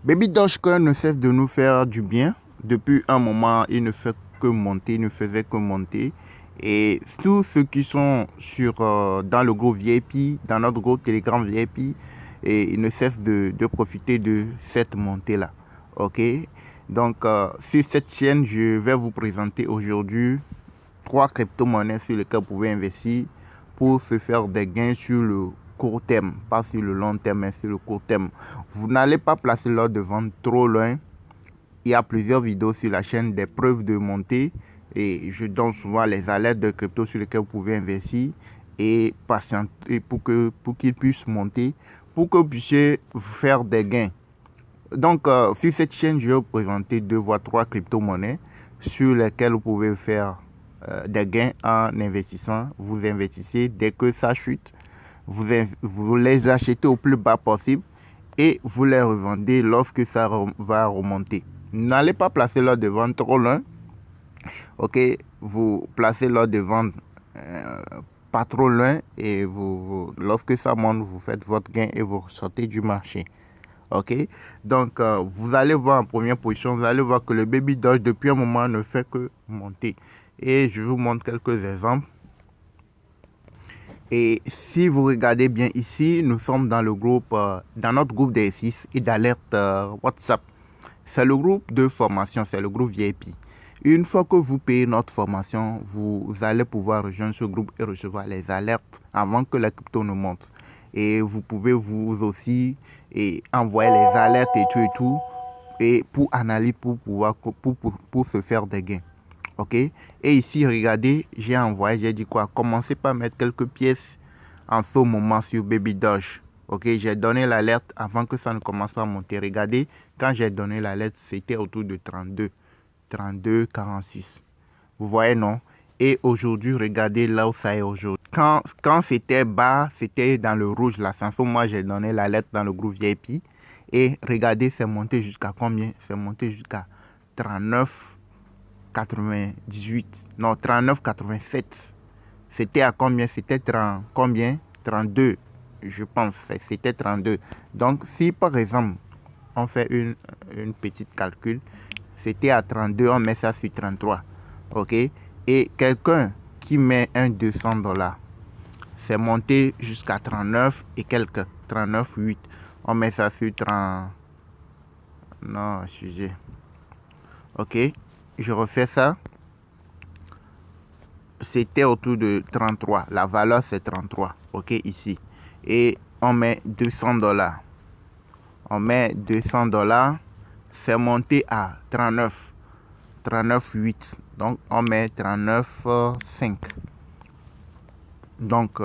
Baby Dogecoin ne cesse de nous faire du bien. Depuis un moment, il ne fait que monter, il ne faisait que monter. Et tous ceux qui sont dans le groupe VIP, dans notre groupe Telegram VIP, et ils ne cessent de profiter de cette montée-là. OK? Donc, sur cette chaîne, je vais vous présenter aujourd'hui 3 crypto-monnaies sur lesquelles vous pouvez investir pour se faire des gains sur le court terme, pas sur le long terme, mais sur le court terme. Vous n'allez pas placer l'ordre de vente trop loin. Il y a plusieurs vidéos sur la chaîne, des preuves de montée, et je donne souvent les alertes de crypto sur lesquelles vous pouvez investir et patienter pour qu'ils puissent monter, pour que vous puissiez faire des gains. Donc, sur cette chaîne, je vais vous présenter 2 voire 3 crypto-monnaies sur lesquelles vous pouvez faire des gains en investissant. Vous investissez dès que ça chute, vous les achetez au plus bas possible et vous les revendez lorsque ça va remonter. N'allez pas placer l'ordre de vente trop loin. Ok, vous placez l'ordre de vente pas trop loin et lorsque ça monte, vous faites votre gain et vous sortez du marché. Ok, donc vous allez voir en première position, vous allez voir que le Baby Doge depuis un moment ne fait que monter. Et je vous montre quelques exemples. Et si vous regardez bien ici, nous sommes dans le groupe, dans notre groupe d'exercice et d'alerte WhatsApp. C'est le groupe de formation, c'est le groupe VIP. Une fois que vous payez notre formation, vous allez pouvoir rejoindre ce groupe et recevoir les alertes avant que la crypto ne monte. Et vous pouvez vous aussi envoyer les alertes et tout, et pour analyser, pour se faire des gains. Ok, et ici regardez, j'ai dit quoi, commencez par mettre quelques pièces en ce moment sur Baby Doge. Ok, j'ai donné l'alerte avant que ça ne commence pas à monter. Regardez, quand j'ai donné l'alerte, c'était autour de 32, 46. Vous voyez, non? Et aujourd'hui, regardez là où ça est aujourd'hui. Quand c'était bas, c'était dans le rouge. Là, c'est en ce moment, j'ai donné l'alerte dans le groupe VIP. Et regardez, c'est monté jusqu'à combien? C'est monté jusqu'à 39,98. Non, 39,87. C'était à combien? C'était 30, combien? 32, je pense. C'était 32. Donc, si par exemple, on fait une petite calcul, c'était à 32, on met ça sur 33. OK? Et quelqu'un qui met un 200 $, c'est monté jusqu'à 39 et quelques, 39,8. On met ça sur 30. Non, sujet. OK? Je refais ça. C'était autour de 33. La valeur, c'est 33. OK, ici. Et on met 200 $. On met 200 $. C'est monté à 39. 39,8. Donc, on met 39,5. Donc,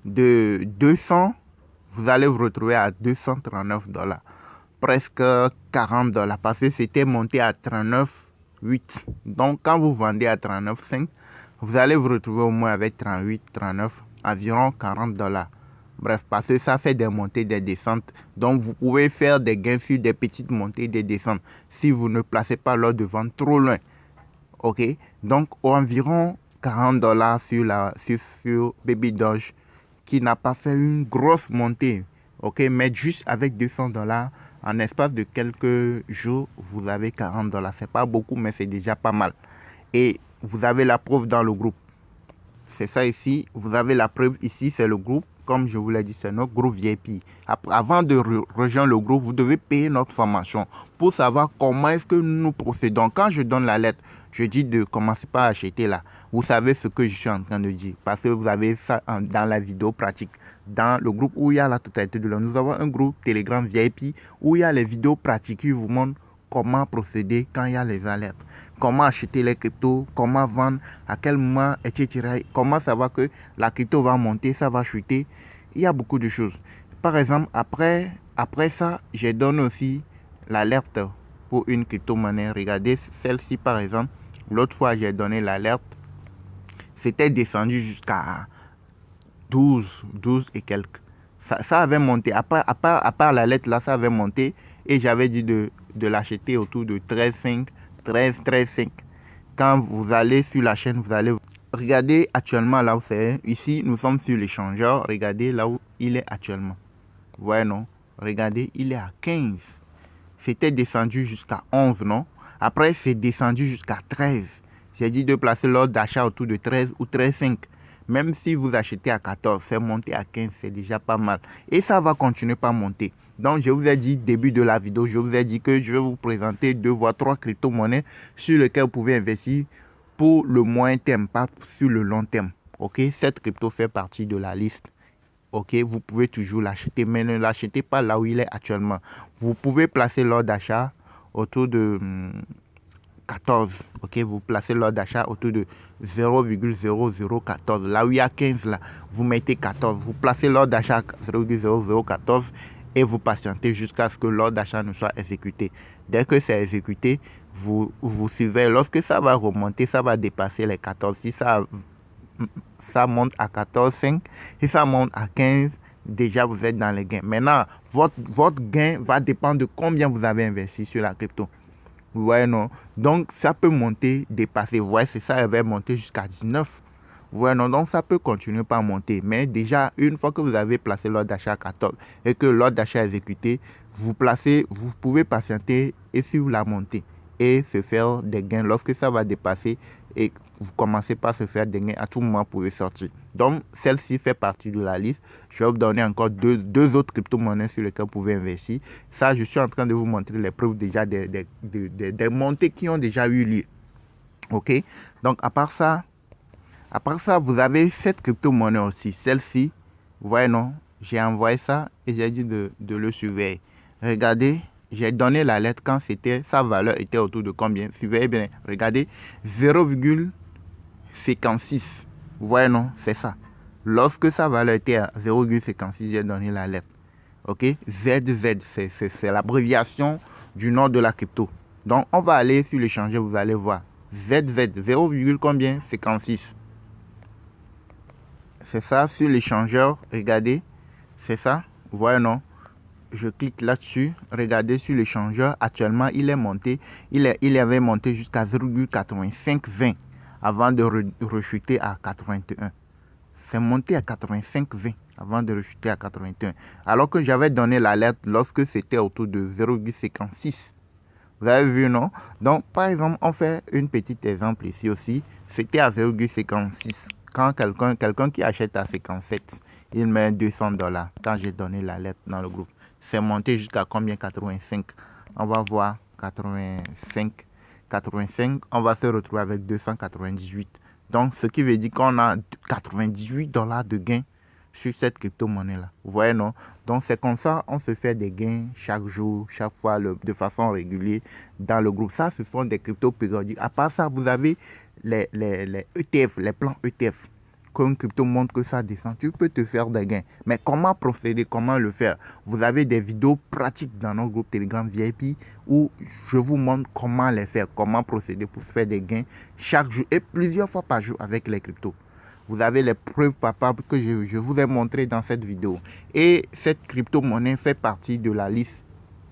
de 200, vous allez vous retrouver à 239 $. Presque 40 $. Parce que c'était monté à 39,8. Donc, quand vous vendez à 39,5, vous allez vous retrouver au moins avec 38, 39, environ 40 $. Bref, parce que ça fait des montées, des descentes. Donc, vous pouvez faire des gains sur des petites montées, des descentes. Si vous ne placez pas l'ordre de vente trop loin. OK? Donc, environ 40 $ sur Baby Doge, qui n'a pas fait une grosse montée. OK? Mais juste avec 200 $, en espace de quelques jours, vous avez 40 $. C'est pas beaucoup, mais c'est déjà pas mal. Et vous avez la preuve dans le groupe. C'est ça ici. Vous avez la preuve ici, c'est le groupe. Comme je vous l'ai dit, c'est notre groupe VIP. Avant de rejoindre le groupe, vous devez payer notre formation pour savoir comment est-ce que nous procédons. Quand je donne la lettre, je dis de commencer par acheter là. Vous savez ce que je suis en train de dire parce que vous avez ça dans la vidéo pratique. Dans le groupe où il y a la totalité de l'heure, nous avons un groupe Telegram VIP où il y a les vidéos pratiques qui vous montrent comment procéder quand il y a les alertes, comment acheter les cryptos, comment vendre, à quel moment, etc. Comment savoir que la crypto va monter, ça va chuter. Il y a beaucoup de choses. Par exemple, après ça, je donne aussi l'alerte pour une crypto-monnaie. Regardez celle-ci par exemple. L'autre fois, j'ai donné l'alerte. C'était descendu jusqu'à 12 et quelques. Ça avait monté. À part la lettre là, ça avait monté. Et j'avais dit de l'acheter autour de 13,5. 13,5. Quand vous allez sur la chaîne, vous allez regarder actuellement là où c'est. Ici, nous sommes sur l'échangeur. Regardez là où il est actuellement. Vous voyez, non? Regardez, il est à 15. c'était descendu jusqu'à 11, non? Après, c'est descendu jusqu'à 13. J'ai dit de placer l'ordre d'achat autour de 13 ou 13,5. Même si vous achetez à 14, c'est monté à 15, c'est déjà pas mal. Et ça va continuer par monter. Donc, je vous ai dit, début de la vidéo, je vous ai dit que je vais vous présenter 2 voire 3 crypto-monnaies sur lesquelles vous pouvez investir pour le moyen terme, pas sur le long terme. Ok, cette crypto fait partie de la liste. Ok, vous pouvez toujours l'acheter, mais ne l'achetez pas là où il est actuellement. Vous pouvez placer l'ordre d'achat autour de 14. Ok, vous placez l'ordre d'achat autour de 0,0014. Là où il y a 15, là, vous mettez 14. Vous placez l'ordre d'achat à 0,0014 et vous patientez jusqu'à ce que l'ordre d'achat ne soit exécuté. Dès que c'est exécuté, vous suivez. Lorsque ça va remonter, ça va dépasser les 14. Si ça monte à 14,5, si ça monte à 15, déjà vous êtes dans les gains. Maintenant, votre gain va dépendre de combien vous avez investi sur la crypto. Vous voyez, non? Donc, ça peut monter, dépasser. Vous voyez, c'est ça, elle va monter jusqu'à 19. Vous voyez, non? Donc, ça peut continuer par monter. Mais déjà, une fois que vous avez placé l'ordre d'achat à 14 et que l'ordre d'achat est exécuté, vous pouvez patienter et suivre la montée et se faire des gains. Lorsque ça va dépasser et vous commencez par se faire des gains, à tout moment, vous pouvez sortir. Donc, celle-ci fait partie de la liste. Je vais vous donner encore deux autres crypto-monnaies sur lesquelles vous pouvez investir. Ça, je suis en train de vous montrer les preuves déjà des montées qui ont déjà eu lieu. OK? Donc, à part ça, vous avez cette crypto-monnaie aussi. Celle-ci, vous voyez, non? J'ai envoyé ça et j'ai dit de le surveiller. Regardez, j'ai donné la lettre quand sa valeur était autour de combien? Surveillez bien. Regardez, 0,56. Vous voyez, non? C'est ça. Lorsque sa valeur était à 0,56, j'ai donné la lettre. OK? ZZ, c'est l'abréviation du nom de la crypto. Donc, on va aller sur l'échangeur, vous allez voir. ZZ, 0, combien? 56. C'est ça, sur l'échangeur, regardez. C'est ça, vous voyez, non? Je clique là-dessus. Regardez sur l'échangeur. Actuellement, il est monté. Il avait monté jusqu'à 0,8520 avant de rechuter à 81. C'est monté à 85,20 avant de rechuter à 81. Alors que j'avais donné l'alerte lorsque c'était autour de 0,56. Vous avez vu, non? Donc, par exemple, on fait un petit exemple ici aussi. C'était à 0,56. Quand quelqu'un qui achète à 57, il met $200 quand j'ai donné l'alerte dans le groupe. C'est monté jusqu'à combien? 85. On va voir 85. On va se retrouver avec 298. Donc, ce qui veut dire qu'on a $98 de gain sur cette crypto-monnaie-là. Vous voyez, non? Donc, c'est comme ça, on se fait des gains chaque jour, chaque fois, de façon régulière dans le groupe. Ça, ce sont des cryptos périodiques. À part ça, vous avez les ETF, les plans ETF. Quand une crypto montre que ça descend, tu peux te faire des gains. Mais comment procéder, comment le faire? Vous avez des vidéos pratiques dans notre groupe Telegram VIP où je vous montre comment les faire, comment procéder pour se faire des gains chaque jour et plusieurs fois par jour avec les cryptos. Vous avez les preuves palpables que je vous ai montrées dans cette vidéo. Et cette crypto-monnaie fait partie de la liste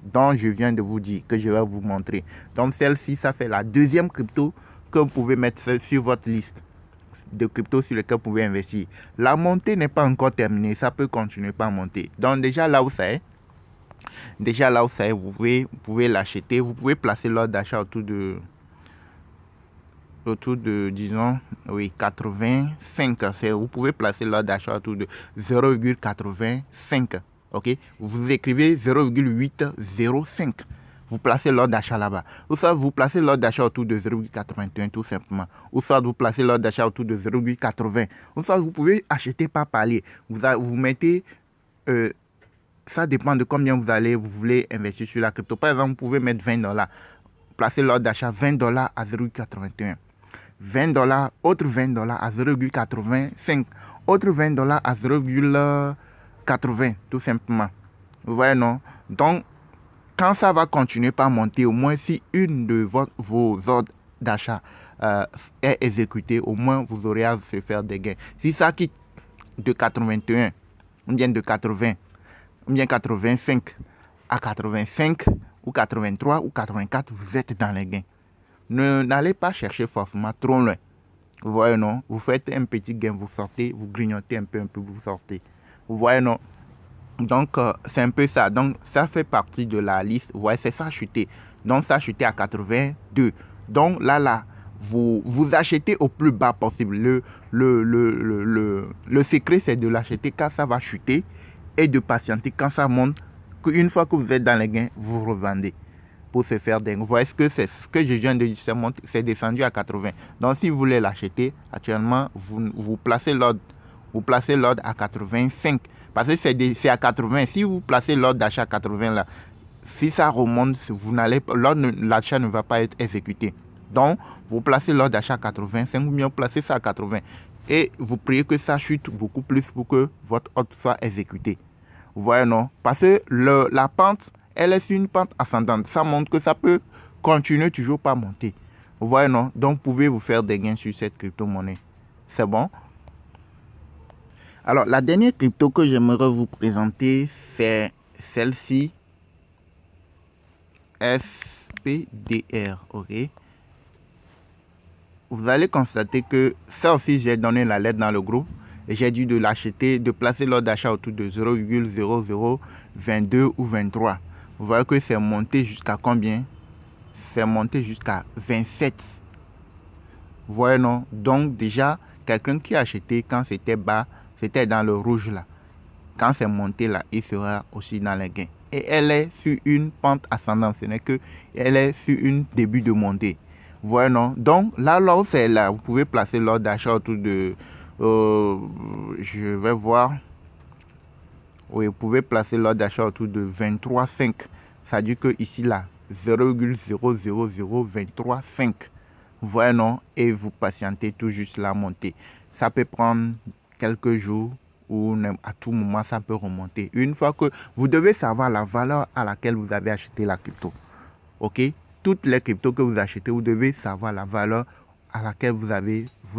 dont je viens de vous dire, que je vais vous montrer. Donc celle-ci, ça fait la deuxième crypto que vous pouvez mettre sur votre liste de crypto sur lesquels vous pouvez investir. La montée n'est pas encore terminée, ça peut continuer par monter. Donc déjà là où ça est, vous pouvez l'acheter, vous pouvez placer l'ordre d'achat autour de disons, oui, 85. Vous pouvez placer l'ordre d'achat autour de 0,85. Ok, vous écrivez 0,805. Vous placez l'ordre d'achat là-bas. Ou soit vous placez l'ordre d'achat autour de 0,81 tout simplement. Ou soit vous placez l'ordre d'achat autour de 0,80. Ou soit vous pouvez acheter par palier. Vous mettez... ça dépend de combien vous voulez investir sur la crypto. Par exemple, vous pouvez mettre $20. Placer l'ordre d'achat $20 à 0,81. $20, autre $20 à 0,85. Autre $20 à 0,80 tout simplement. Vous voyez, non? Donc, quand ça va continuer par monter, au moins si une de vos ordres d'achat est exécutée, au moins vous aurez à se faire des gains. Si ça quitte de 81, ou bien de 80, ou bien 85 à 85, ou 83, ou 84, vous êtes dans les gains. N'allez pas chercher forcément trop loin. Vous voyez, non? Vous faites un petit gain, vous sortez, vous grignotez un peu, vous sortez. Vous voyez, non? Donc, c'est un peu ça. Donc, ça fait partie de la liste. Vous voyez, c'est ça acheté. Donc, ça acheté à 82. Donc, là, vous achetez au plus bas possible. Le secret, c'est de l'acheter quand ça va chuter et de patienter quand ça monte. Une fois que vous êtes dans les gains, vous revendez pour se faire des... Vous voyez ce que c'est, ce que je viens de dire, c'est descendu à 80. Donc, si vous voulez l'acheter, actuellement, vous placez l'ordre. Vous placez l'ordre à 85. Parce que c'est à 80. Si vous placez l'ordre d'achat à 80 là, si ça remonte, l'achat ne va pas être exécuté. Donc, vous placez l'ordre d'achat à 85 ou bien vous placez ça à 80. Et vous priez que ça chute beaucoup plus pour que votre ordre soit exécuté. Vous voyez, non? Parce que la pente, elle est sur une pente ascendante. Ça montre que ça peut continuer toujours pas monter. Vous voyez, non? Donc, pouvez-vous faire des gains sur cette crypto-monnaie. C'est bon? Alors, la dernière crypto que j'aimerais vous présenter, c'est celle-ci. SPDR, ok. Vous allez constater que ça aussi, j'ai donné la lettre dans le groupe. Et j'ai dû de l'acheter, de placer l'ordre d'achat autour de 0,0022 ou 23. Vous voyez que c'est monté jusqu'à combien? C'est monté jusqu'à 27. Vous voyez, non? Donc, déjà, quelqu'un qui a acheté quand c'était bas, c'était dans le rouge là. Quand c'est monté là, il sera aussi dans les gains. Et elle est sur une pente ascendante. Ce n'est que elle est sur une début de montée. Vous voyez, non? Donc, là, c'est là. Vous pouvez placer l'ordre d'achat autour de... je vais voir. Oui, vous pouvez placer l'ordre d'achat autour de 23,5. Ça dit que ici, là, 0,000235. Vous voyez, non? Et vous patientez tout juste la montée. Ça peut prendre quelques jours ou à tout moment, ça peut remonter. Une fois que vous devez savoir la valeur à laquelle vous avez acheté la crypto. OK? Toutes les cryptos que vous achetez, vous devez savoir la valeur à laquelle vous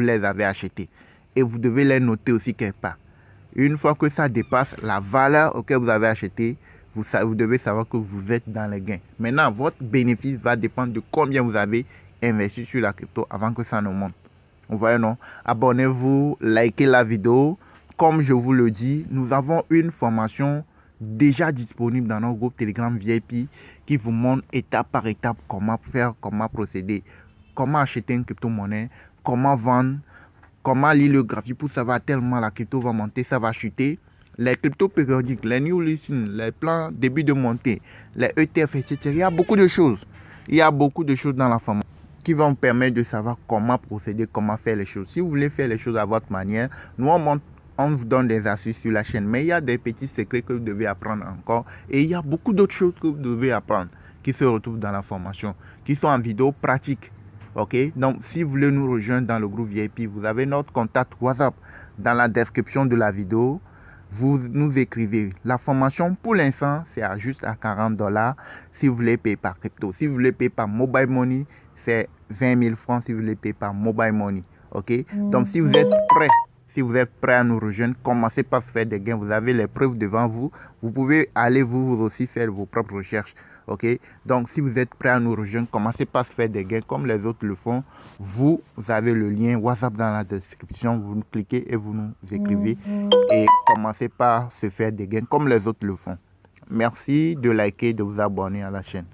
les avez achetées. Et vous devez les noter aussi quelque part. Une fois que ça dépasse la valeur auquel vous avez acheté, vous devez savoir que vous êtes dans les gains. Maintenant, votre bénéfice va dépendre de combien vous avez investi sur la crypto avant que ça ne monte. Vous voyez, non? Abonnez-vous, likez la vidéo. Comme je vous le dis, nous avons une formation déjà disponible dans notre groupe Telegram VIP qui vous montre étape par étape comment faire, comment procéder, comment acheter une crypto-monnaie, comment vendre, comment lire le graphique pour savoir tellement la crypto va monter, ça va chuter. Les cryptos périodiques, les new listings, les plans début de montée, les ETF, etc. Il y a beaucoup de choses. Il y a beaucoup de choses dans la formation qui vont vous permettre de savoir comment procéder, comment faire les choses. Si vous voulez faire les choses à votre manière, nous on vous donne des astuces sur la chaîne. Mais il y a des petits secrets que vous devez apprendre encore. Et il y a beaucoup d'autres choses que vous devez apprendre qui se retrouvent dans la formation, qui sont en vidéo pratique. Ok, donc si vous voulez nous rejoindre dans le groupe VIP, vous avez notre contact WhatsApp dans la description de la vidéo. Vous nous écrivez. La formation pour l'instant, c'est juste à 40 $ si vous voulez payer par crypto. Si vous voulez payer par mobile money, c'est 20 000 francs si vous voulez payer par mobile money. Ok, donc si vous êtes prêt, à nous rejoindre, commencez par se faire des gains. Vous avez les preuves devant vous. Vous pouvez aller vous aussi faire vos propres recherches. Ok, donc si vous êtes prêt à nous rejoindre, commencez par se faire des gains comme les autres le font. Vous avez le lien WhatsApp dans la description. Vous cliquez et vous nous écrivez. Et commencez par se faire des gains comme les autres le font. Merci de liker, de vous abonner à la chaîne.